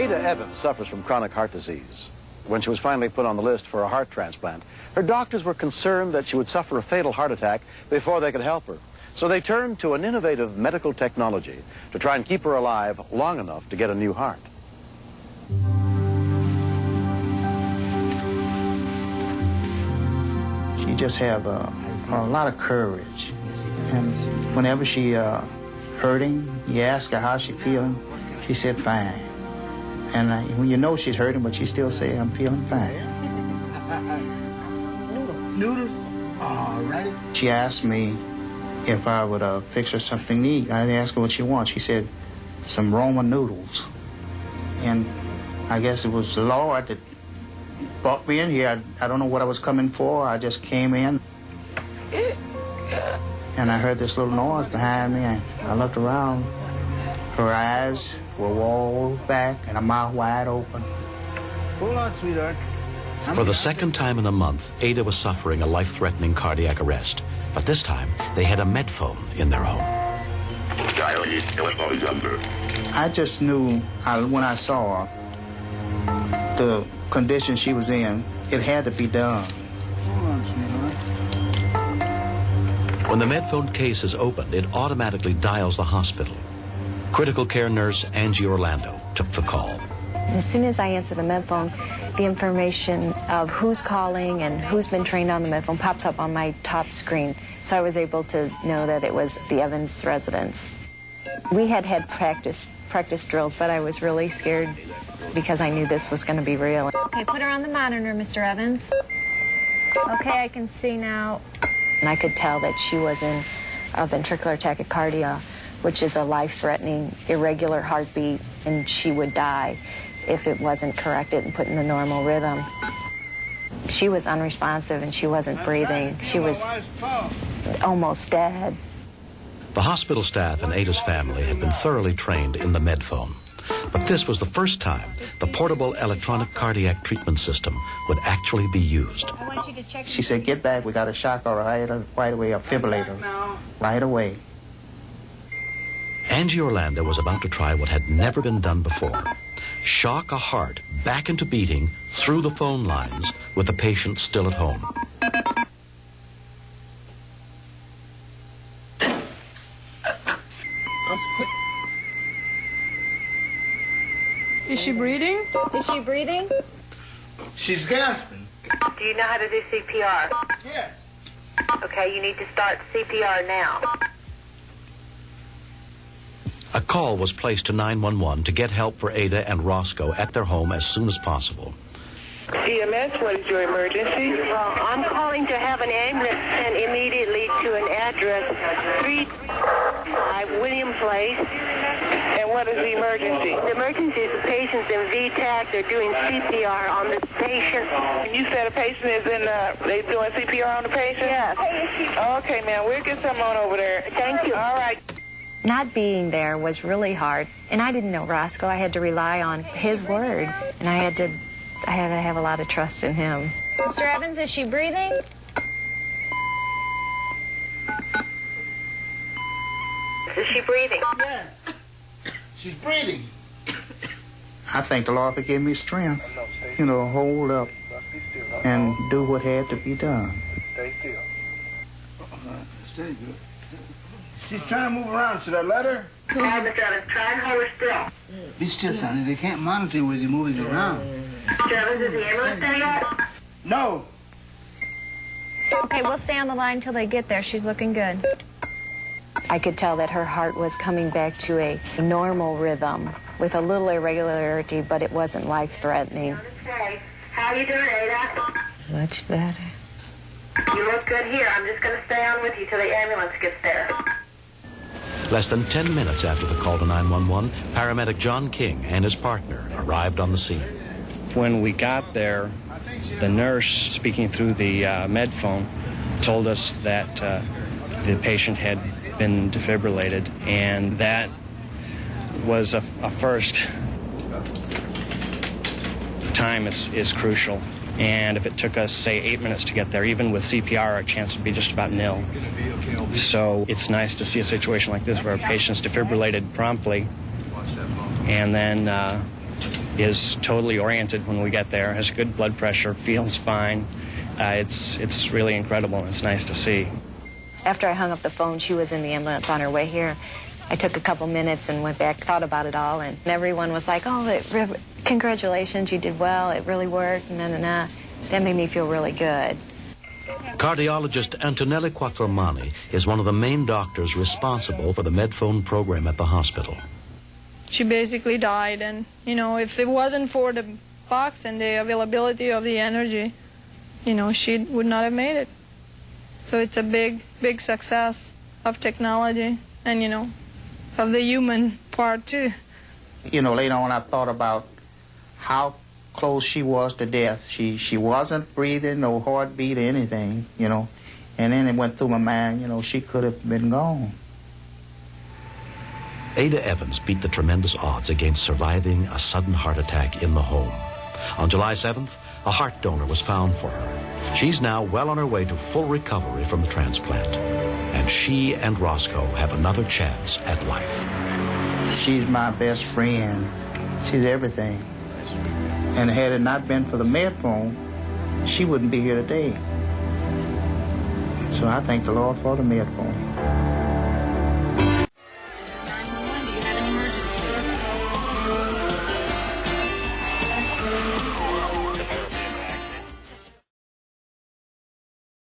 Ada Evans suffers from chronic heart disease. When she was finally put on the list for a heart transplant, her doctors were concerned that she would suffer a fatal heart attack before they could help her. So they turned to an innovative medical technology to try and keep her alive long enough to get a new heart. She just have a lot of courage. And whenever she hurting, you ask her how she feeling, she said fine. And when you know she's hurting, but she still say, I'm feeling fine. Noodles? All right. She asked me if I would fix her something to eat. I asked her what she wants. She said, some Roman noodles. And I guess it was the Lord that brought me in here. I don't know what I was coming for. I just came in. And I heard this little noise behind me, and I looked around. Her eyes were walled back and her mouth wide open. Hold on, sweetheart. For the second time in a month, Ada was suffering a life-threatening cardiac arrest. But this time, they had a med phone in their home. I just knew when I saw her, the condition she was in, it had to be done. Hold on, sweetheart. When the med phone case is opened, it automatically dials the hospital. Critical care nurse Angie Orlando took the call. As soon as I answer the med phone, the information of who's calling and who's been trained on the med phone pops up on my top screen. So I was able to know that it was the Evans residence. We had practice drills, but I was really scared because I knew this was going to be real. Okay, put her on the monitor, Mr. Evans. Okay, I can see now. And I could tell that she was in a ventricular tachycardia, which is a life-threatening, irregular heartbeat, and she would die if it wasn't corrected and put in the normal rhythm. She was unresponsive and she wasn't breathing. She was almost dead. The hospital staff and Ada's family had been thoroughly trained in the med phone. But this was the first time the portable electronic cardiac treatment system would actually be used. She said, get back, we got a shock right away, a defibrillator, right away. Angie Orlando was about to try what had never been done before. Shock a heart back into beating through the phone lines with the patient still at home. Is she breathing? Is she breathing? She's gasping. Do you know how to do CPR? Yes. Okay, you need to start CPR now. A call was placed to 911 to get help for Ada and Roscoe at their home as soon as possible. CMS, what is your emergency? Well, I'm calling to have an ambulance sent immediately to an address 335 William Place. And what is the emergency? The emergency is the patient's in VTAC. They're doing CPR on the patient. You said a patient is in they doing CPR on the patient? Yes. Okay, man, we'll get someone on over there. Thank you. All right. Not being there was really hard, and I didn't know Roscoe. I had to rely on his word, and I had to have a lot of trust in him. Mr. Evans, is she breathing? Is she breathing? Yes. She's breathing. I thank the Lord for giving me strength, hold up and do what had to be done. Stay still. Stay good. She's trying to move around. Should I let her? Try and hold her still. Be still, Sonny. They can't monitor with you moving around. Mr. Evans, is the ambulance there yet? No. Okay, we'll stay on the line till they get there. She's looking good. I could tell that her heart was coming back to a normal rhythm with a little irregularity, but it wasn't life-threatening. How are you doing, Ada? Much better. You look good here. I'm just going to stay on with you till the ambulance gets there. Less than 10 minutes after the call to 911, paramedic John King and his partner arrived on the scene. When we got there, the nurse, speaking through the med phone, told us that the patient had been defibrillated, and that was a first. Time is crucial, and if it took us, say, 8 minutes to get there, even with CPR, our chance would be just about nil. So it's nice to see a situation like this where a patient's defibrillated promptly, and then is totally oriented when we get there, has good blood pressure, feels fine. It's really incredible, and it's nice to see. After I hung up the phone, she was in the ambulance on her way here. I took a couple minutes and went back, thought about it all, and everyone was like, oh, congratulations, you did well, it really worked, That made me feel really good. Cardiologist Antonella Quattromani is one of the main doctors responsible for the Medphone program at the hospital. She basically died, and, if it wasn't for the box and the availability of the energy, she would not have made it. So it's a big, big success of technology and, of the human part, too. Later on I thought about how close she was to death. She wasn't breathing, no heartbeat or anything, And then it went through my mind, she could have been gone. Ada Evans beat the tremendous odds against surviving a sudden heart attack in the home. On July 7th, a heart donor was found for her. She's now well on her way to full recovery from the transplant. And she and Roscoe have another chance at life. She's my best friend. She's everything. And had it not been for the Medphone, she wouldn't be here today. So I thank the Lord for the Medphone.